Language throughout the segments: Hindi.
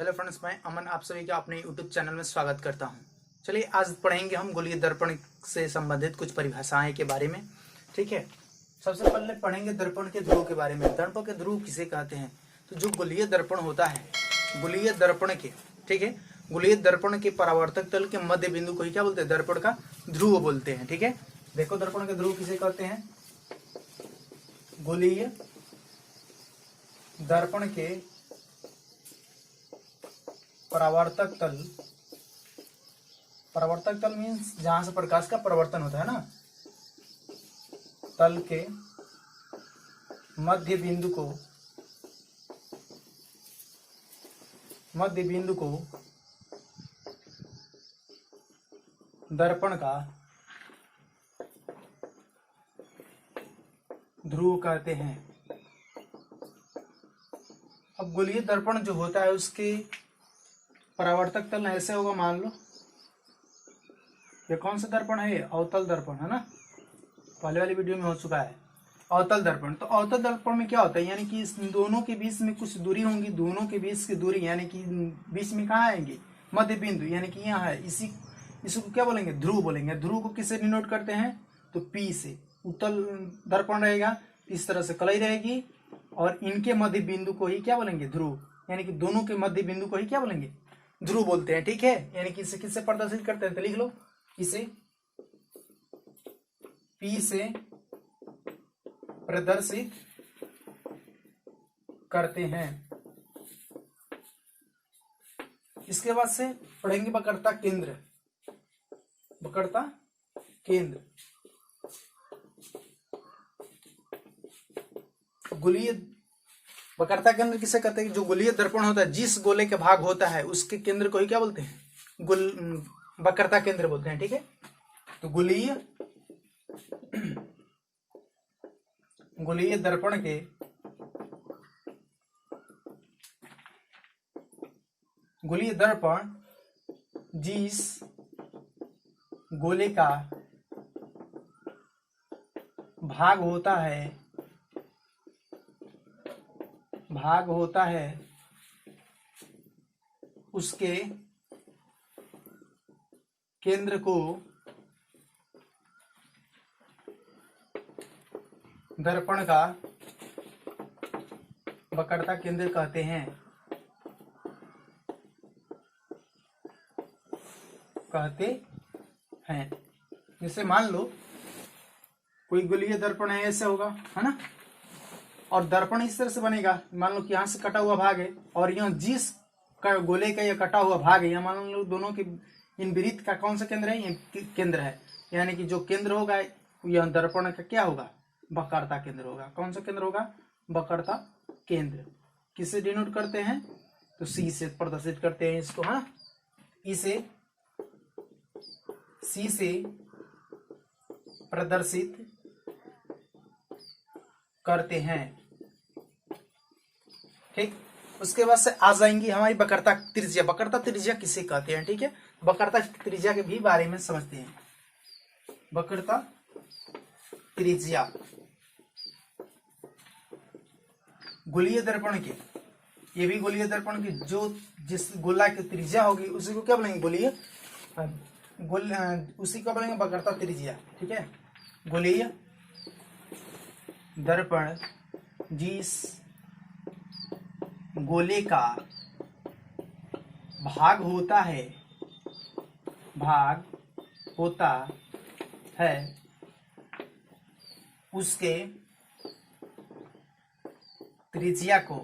हेलो फ्रेंड्स, मैं अमन आप सभी का अपने यूट्यूब चैनल में स्वागत करता हूं। चलिए आज पढ़ेंगे हम गोलीय दर्पण से संबंधित कुछ परिभाषाएं के बारे में। ठीक है, सबसे पहले पढ़ेंगे दर्पण के ध्रुव के बारे में। दर्पण के ध्रुव किसे कहते हैं? तो जो गोलीय दर्पण होता है, गोलीय दर्पण के, ठीक है, गोलीय दर्पण के परावर्तक तल के मध्य बिंदु को ही क्या बोलते हैं? दर्पण का ध्रुव बोलते हैं। ठीक है, देखो दर्पण के ध्रुव किसे कहते हैं? गोलीय दर्पण के परावर्तक तल मीन्स जहां से प्रकाश का परिवर्तन होता है ना, तल के मध्य बिंदु को दर्पण का ध्रुव कहते हैं। अब गोलीय दर्पण जो होता है उसके परावर्तक तल ऐसे होगा, मान लो ये कौन सा दर्पण है? अवतल दर्पण है ना, पहले वाली वीडियो में हो चुका है अवतल दर्पण। तो अवतल दर्पण में क्या होता है, यानी कि इस दोनों के बीच में कुछ दूरी होंगी, दोनों के बीच की दूरी यानी कि बीच में कहाँ आएंगे? मध्य बिंदु, यानी कि यहाँ है। इसको क्या बोलेंगे? ध्रुव बोलेंगे। ध्रुव को किससे डिनोट करते हैं? तो पी से। उत्तल दर्पण रहेगा, इस तरह से कलई रहेगी और इनके मध्य बिंदु को ही क्या बोलेंगे? ध्रुव, यानी कि दोनों के मध्य बिंदु को ही क्या बोलेंगे? ध्रुव बोलते हैं। ठीक है, यानी कि इसे किससे प्रदर्शित करते हैं? तो लिख लो, इसे पी से प्रदर्शित करते हैं। इसके बाद से पढ़ेंगे वक्रता केंद्र। वक्रता केंद्र गोलीय वक्रता केंद्र किसे कहते हैं? जो गोलीय दर्पण होता है, जिस गोले के भाग होता है उसके केंद्र को ही क्या बोलते हैं? वक्रता केंद्र बोलते हैं। ठीक है, तो गोलीय दर्पण के गोलीय दर्पण जिस गोले का भाग होता है उसके केंद्र को दर्पण का वक्रता केंद्र कहते हैं। जैसे मान लो कोई गोलीय दर्पण है, ऐसे होगा, है ना, और दर्पण इस तरह से बनेगा। मान लो कि यहाँ से कटा हुआ भाग है और यहाँ जिस गोले का ये कटा हुआ भाग है, यहाँ मान लो दोनों के इन वृत्त का कौन सा केंद्र है? ये केंद्र है, यानी कि जो केंद्र होगा यह दर्पण का क्या होगा? वक्रता केंद्र होगा। कौन सा केंद्र होगा? वक्रता केंद्र। किससे डिनोट करते हैं? तो सी से प्रदर्शित करते हैं इसको, हाँ, इसे सी से प्रदर्शित करते हैं। ठीक, उसके बाद से आ जाएंगी हमारी वक्रता त्रिज्या। वक्रता त्रिज्या किसे कहते हैं? ठीक है, वक्रता त्रिज्या के भी बारे में समझते हैं। वक्रता त्रिज्या गोलीय दर्पण के, ये भी गोलीय दर्पण की जो जिस गोला की त्रिज्या होगी उसी को क्या बोलेंगे? उसी को बोलेंगे वक्रता त्रिज्या। ठीक है, गोलीय दर्पण जिस गोले का भाग होता है उसके त्रिज्या को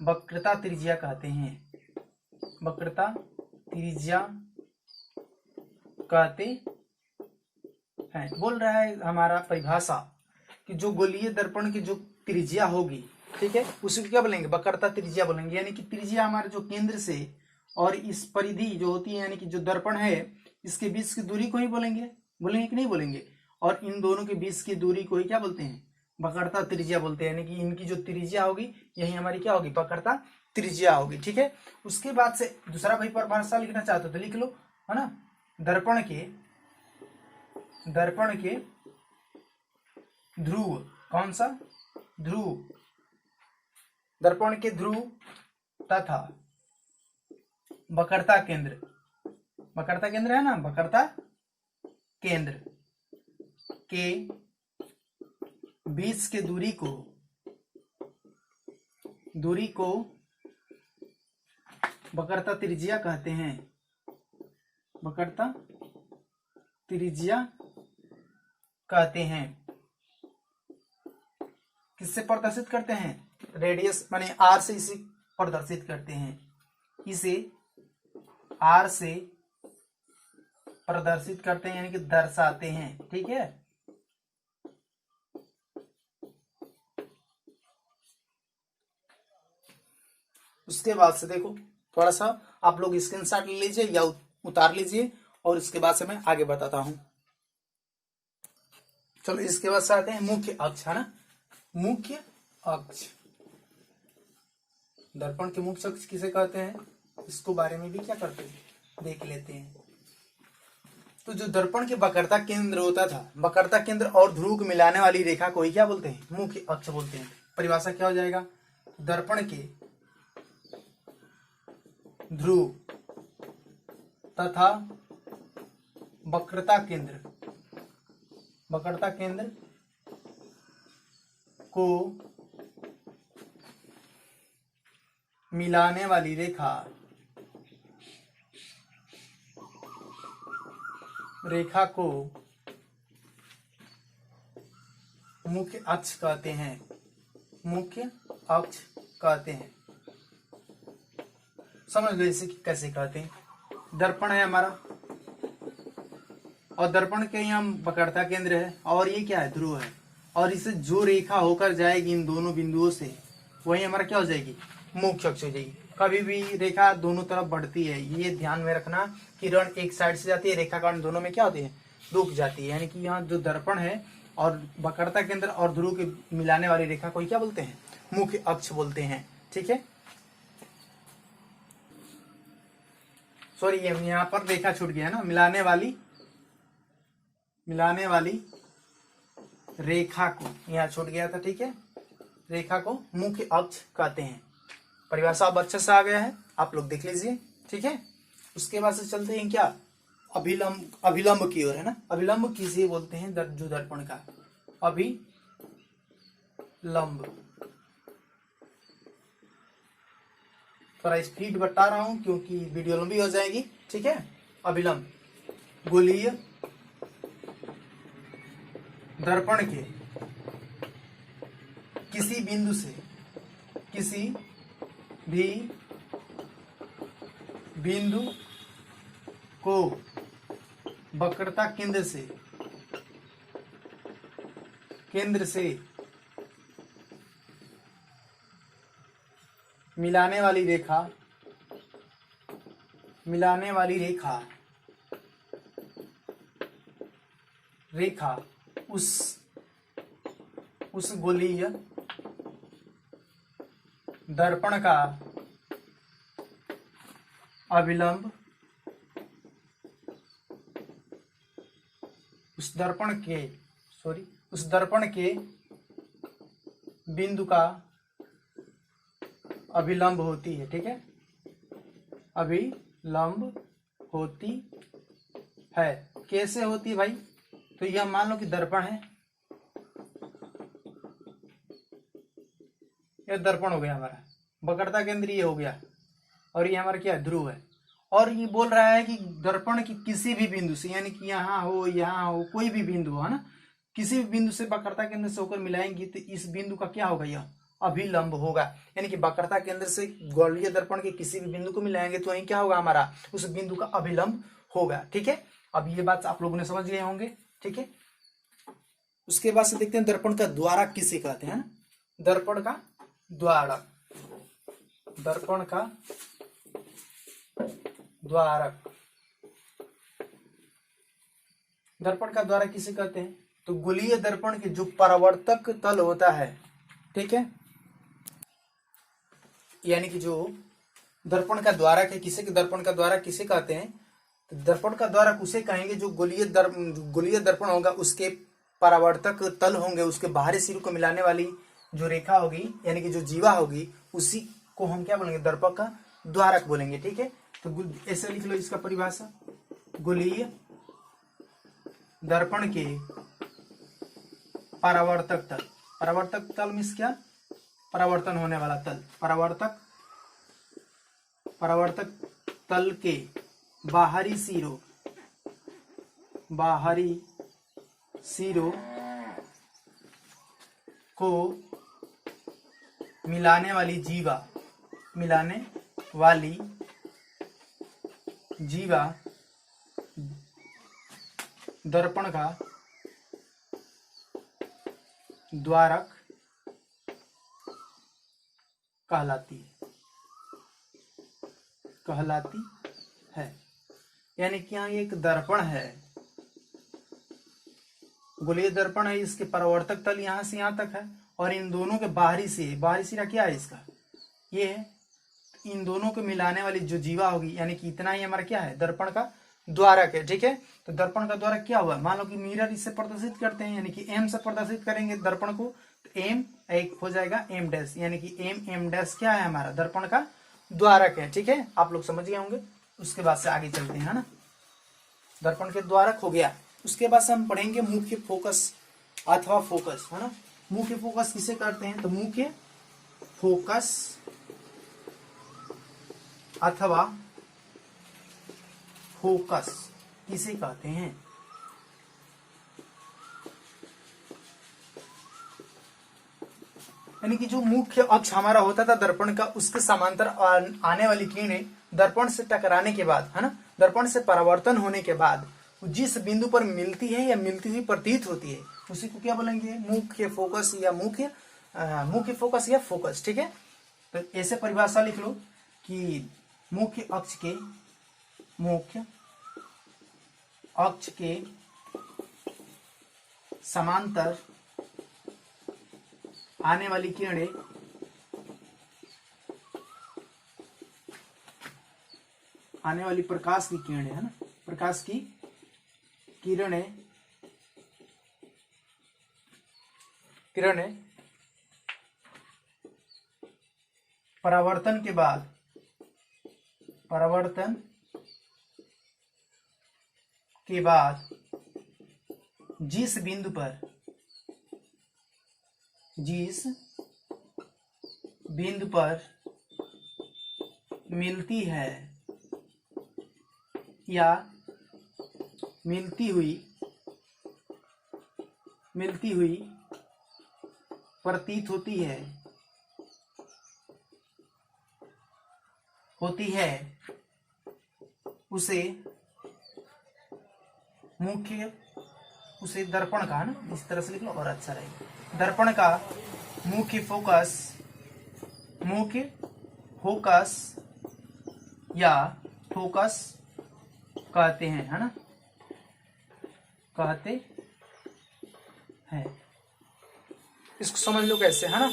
वक्रता त्रिज्या कहते हैं। वक्रता त्रिज्या कहते हैं। बोल रहा है हमारा परिभाषा कि जो गोलीय दर्पण की जो त्रिज्या होगी, ठीक है, उसी को क्या बोलेंगे? वक्रता त्रिज्या बोलेंगे। यानी कि त्रिज्या हमारे जो केंद्र से और इस परिधि जो होती है, यानी कि जो दर्पण है इसके बीच की दूरी को ही बोलेंगे कि नहीं बोलेंगे? और इन दोनों के बीच की दूरी को ही क्या बोलते हैं? वक्रता त्रिज्या बोलते हैं। यानी कि इनकी जो त्रिज्या होगी यही हमारी क्या होगी? वक्रता त्रिज्या होगी। ठीक है, उसके बाद से दूसरा भाई परिभाषा लिखना चाहते हो तो लिख लो, है ना। दर्पण के ध्रुव, कौन सा ध्रुव? दर्पण के ध्रुव तथा वक्रता केंद्र, वक्रता केंद्र है ना, वक्रता केंद्र के बीच के दूरी को वक्रता त्रिज्या कहते हैं, वक्रता त्रिज्या कहते हैं। किससे प्रदर्शित करते हैं? रेडियस माने आर से इसे प्रदर्शित करते हैं, इसे आर से प्रदर्शित करते हैं यानी कि दर्शाते हैं। ठीक है, उसके बाद से देखो थोड़ा सा आप लोग स्क्रीनशॉट ले लीजिए या उतार लीजिए और इसके बाद से मैं आगे बताता हूं। चलो इसके बाद से आते हैं मुख्य अक्ष, है ना, मुख्य अक्ष। दर्पण के मुख्य अक्ष किसे कहते हैं, इसको बारे में भी क्या करते हैं देख लेते हैं। तो जो दर्पण के वक्रता केंद्र होता था, वक्रता केंद्र और ध्रुव को मिलाने वाली रेखा को ही क्या बोलते हैं, मुख्य अक्ष बोलते हैं। परिभाषा क्या हो जाएगा, दर्पण के ध्रुव तथा वक्रता केंद्र को मिलाने वाली रेखा को मुख्य अक्ष कहते हैं, मुख्य अक्ष कहते हैं। समझ लो इसे कैसे कहते हैं। दर्पण है हमारा और दर्पण के यहाँ वक्रता केंद्र है और ये क्या है, ध्रुव है, और इसे जो रेखा होकर जाएगी इन दोनों बिंदुओं से वही हमारा क्या हो जाएगी, मुख्य अक्ष हो जाएगी। कभी भी रेखा दोनों तरफ बढ़ती है, ये ध्यान में रखना, किरण एक साइड से जाती है, रेखा का दोनों में क्या होती है, रुक जाती है। यानी कि यहाँ जो दर्पण है और वक्रता केंद्र और ध्रुव के मिलाने वाली रेखा को क्या बोलते हैं, मुख्य अक्ष बोलते हैं। ठीक है, सॉरी ये यहाँ पर रेखा छूट गया है ना, मिलाने वाली रेखा को यहाँ छूट गया था। ठीक है, रेखा को मुख्य अक्ष कहते हैं। परिभाषा अब अच्छे से आ गया है, आप लोग देख लीजिए। ठीक है, उसके बाद से चलते हैं क्या, अभिलंब की ओर, है ना। अभिलंब किसे बोलते हैं, जो दर्पण का अभिलंब। थोड़ा स्पीड बता रहा हूं क्योंकि वीडियो लंबी हो जाएगी। ठीक है, अभिलंब गोलीय दर्पण के किसी भी बिंदु को वक्रता केंद्र से मिलाने वाली रेखा उस गोलीय दर्पण का अभिलंब उस दर्पण के बिंदु का अभिलंब होती है। ठीक है, अभिलंब होती है। कैसे होती है भाई, तो यह मान लो कि दर्पण है, यह दर्पण हो गया हमारा, वक्रता केंद्र ये हो गया और ये हमारा क्या है, ध्रुव है। और ये बोल रहा है कि दर्पण की किसी भी बिंदु से, यानी कि यहाँ हो कोई भी बिंदु हो, है ना, किसी भी बिंदु से वक्रता केंद्र से होकर मिलाएंगे तो इस बिंदु का क्या होगा, यह अभिलंब होगा। यानी कि वक्रता केंद्र से गोलीय दर्पण के किसी भी बिंदु को मिलाएंगे तो वहीं क्या होगा, हमारा उस बिंदु का अभिलंब होगा। ठीक है, अब ये बात आप लोगों ने समझ लिए होंगे। ठीक है, उसके बाद से देखते हैं दर्पण का द्वारक किसे कहते हैं। दर्पण का द्वारक किसे कहते हैं, तो गोलीय दर्पण के जो परावर्तक तल होता है, ठीक है, यानी कि जो दर्पण का द्वारक है, दर्पण का द्वारक किसे कहते हैं, तो दर्पण का द्वारक उसे कहेंगे जो गोलीय दर्पण होगा, उसके परावर्तक तल होंगे, उसके बाहरी सिरों को मिलाने वाली जो रेखा होगी यानी कि जो जीवा होगी उसी को हम क्या बोलेंगे, दर्पण का द्वारक बोलेंगे। ठीक है, तो ऐसे लिख लो इसका परिभाषा, गोलीय दर्पण के परावर्तक तल। परावर्तक तल मीन्स क्या, परावर्तन होने वाला तल। परावर्तक तल के बाहरी सिरों को मिलाने वाली जीवा दर्पण का द्वारक कहलाती है। यानी कि यहाँ एक दर्पण है, गोलीय दर्पण है, इसके परावर्तक तल यहां से यहां तक है और इन दोनों के बाहरी सिरा क्या है इसका, ये है। इन दोनों को मिलाने वाली जो जीवा होगी यानी कि इतना ही हमारा क्या है, दर्पण का द्वारक है। ठीक है, तो दर्पण का द्वारक क्या हुआ, मान लो कि मिरर इससे प्रदर्शित करते हैं यानी कि एम से प्रदर्शित करेंगे दर्पण को, तो एम एक हो जाएगा एम डैश, यानी कि एम डैश क्या है, हमारा दर्पण का द्वारक है। ठीक है, आप लोग समझ गए होंगे। उसके बाद से आगे चलते हैं, है ना। दर्पण के द्वारक हो गया, उसके बाद से हम पढ़ेंगे मुख्य फोकस अथवा फोकस, है ना। मुख्य फोकस किसे कहते हैं, तो मुख्य फोकस अथवा फोकस किसे कहते हैं। यानी कि जो मुख्य अक्ष हमारा होता था दर्पण का, उसके समांतर आने वाली किरणें दर्पण से टकराने के बाद, है ना, दर्पण से परावर्तन होने के बाद जिस बिंदु पर मिलती है या मिलती हुई प्रतीत होती है उसी को क्या बोलेंगे, मुख्य फोकस या मुख्य फोकस या फोकस। ठीक है, तो ऐसे परिभाषा लिख लो कि मुख्य अक्ष के समांतर आने वाली किरणें आने वाली प्रकाश की किरणें, है ना, प्रकाश की किरणें परावर्तन के बाद जिस बिंदु पर मिलती है या मिलती हुई प्रतीत होती है उसे दर्पण का, है ना, इस तरह से लिख लो और अच्छा रहेगा। दर्पण का मुख्य फोकस या फोकस कहते हैं, है ना, कहते हैं। इसको समझ लो कैसे, है ना।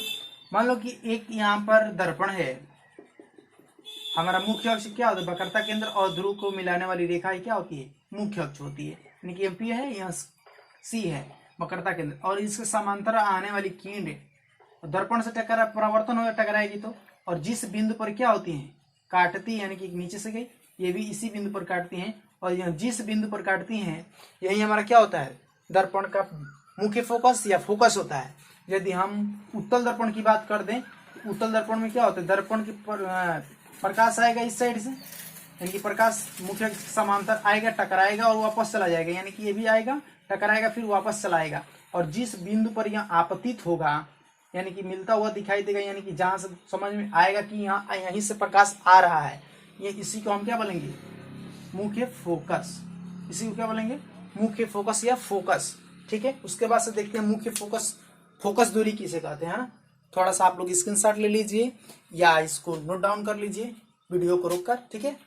मान लो कि एक यहाँ पर दर्पण है, हमारा मुख्य अक्ष क्या होता है, वक्रता केंद्र और ध्रुव को मिलाने वाली रेखा क्या होती है, मुख्य अक्ष होती है। यानी कि एमपी है, यहाँ सी है वक्रता केंद्र, और इसके समांतर आने वाली किरण दर्पण से परावर्तन हो टकराएगी तो, और जिस बिंदु पर क्या होती है, काटती, यानी कि नीचे से गई, ये भी इसी बिंदु पर काटती हैं, और यहाँ जिस बिंदु पर काटती हैं यही हमारा क्या होता है, दर्पण का मुख्य फोकस या फोकस होता है। यदि हम उत्तल दर्पण की बात कर दें, उत्तल दर्पण में क्या होता है, दर्पण की प्रकाश आएगा इस साइड से, यानी कि प्रकाश मुख्य समांतर आएगा, टकराएगा और वापस चला जाएगा, यानी कि ये भी आएगा, टकराएगा, फिर वापस चलाएगा, और जिस बिंदु पर यहाँ आपतित होगा यानी कि मिलता हुआ दिखाई देगा, यानी कि जहां से समझ में आएगा कि यहाँ यहीं से प्रकाश आ रहा है, ये इसी को हम क्या बोलेंगे, मुख्य फोकस। इसी को क्या बोलेंगे, मुख्य फोकस या फोकस। ठीक है, उसके बाद से देखते हैं मुख्य फोकस दूरी किसे कहते हैं, ना। थोड़ा सा आप लोग स्क्रीनशॉट ले लीजिए या इसको नोट डाउन कर लीजिए वीडियो को रोककर। ठीक है,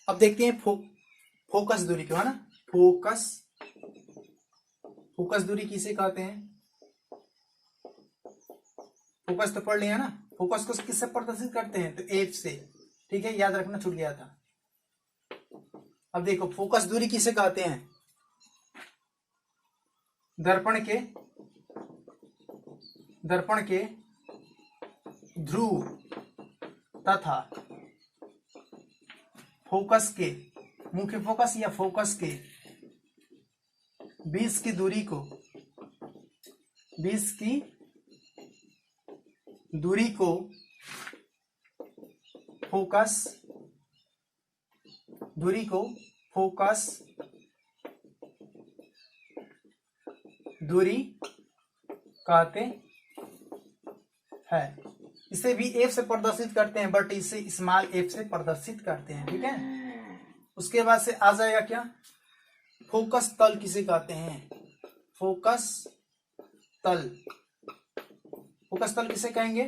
अब देखते हैं फोकस दूरी को, है ना। फोकस दूरी किसे कहते हैं, फोकस तो पढ़ लिया ना। फोकस को किससे प्रदर्शित करते हैं, तो एफ से। ठीक है, याद रखना, छूट गया था। अब देखो फोकस दूरी किसे कहते हैं, दर्पण के दर्पण के ध्रुव तथा फोकस के, मुख्य फोकस या फोकस के बीच की दूरी को फोकस दूरी कहते हैं। इसे भी एफ से प्रदर्शित करते हैं, बट इसे स्मॉल एफ से प्रदर्शित करते हैं। ठीक है, उसके बाद से आ जाएगा क्या, फोकस तल किसे कहते हैं? फोकस तल किसे कहेंगे?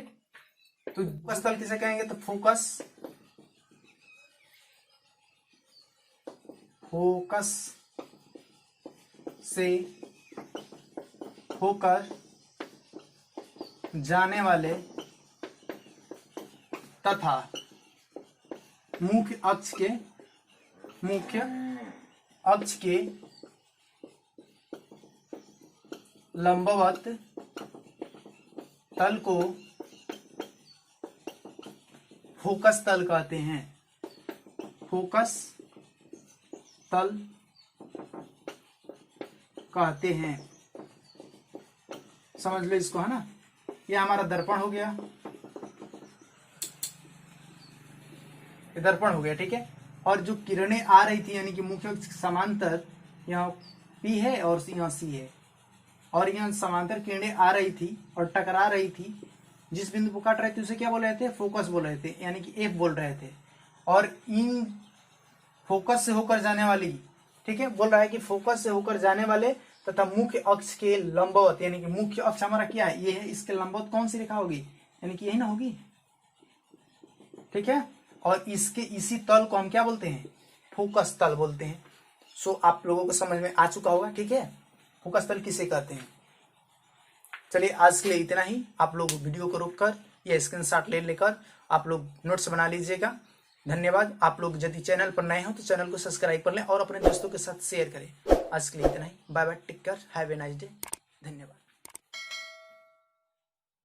तो फोकस तल किसे कहेंगे? तो फोकस से होकर जाने वाले तथा मुख्य अक्ष के लंबवत तल को फोकस तल कहते हैं। फोकस तल कहते हैं, समझ लो इसको, है ना। ये हमारा दर्पण हो गया, ये दर्पण हो गया। ठीक है, और जो किरणें आ रही थी यानी कि मुख्य अक्ष के समांतर, यहाँ P है और यहाँ C है, और यहाँ समांतर किरणें आ रही थी और टकरा रही थी, जिस बिंदु को काट रहे थे उसे क्या बोल रहे थे? फोकस बोल रहे थे, यानी कि F बोल रहे थे। और इन फोकस से होकर जाने वाली, ठीक है, बोल रहा है कि फोकस से होकर जाने वाले तथा मुख्य अक्ष के लंबवत, यानी कि मुख्य अक्ष हमारा क्या है? ये है, इसके लंबवत कौन सी रेखा होगी? यानी कि यही ना होगी। ठीक है, और इसके इसी तल को हम क्या बोलते हैं? फोकस तल बोलते हैं। सो आप लोगों को समझ में आ चुका होगा। ठीक है, फोकस तल किसे कहते हैं। चलिए आज के लिए इतना ही। आप लोग वीडियो को रोककर या स्क्रीनशॉट लेकर आप लोग नोट्स बना लीजिएगा। धन्यवाद। आप लोग यदि चैनल पर नए हो तो चैनल को सब्सक्राइब कर लें और अपने दोस्तों के साथ शेयर करें। आज के लिए इतना ही। Bye bye, take care, have a nice day. धन्यवाद।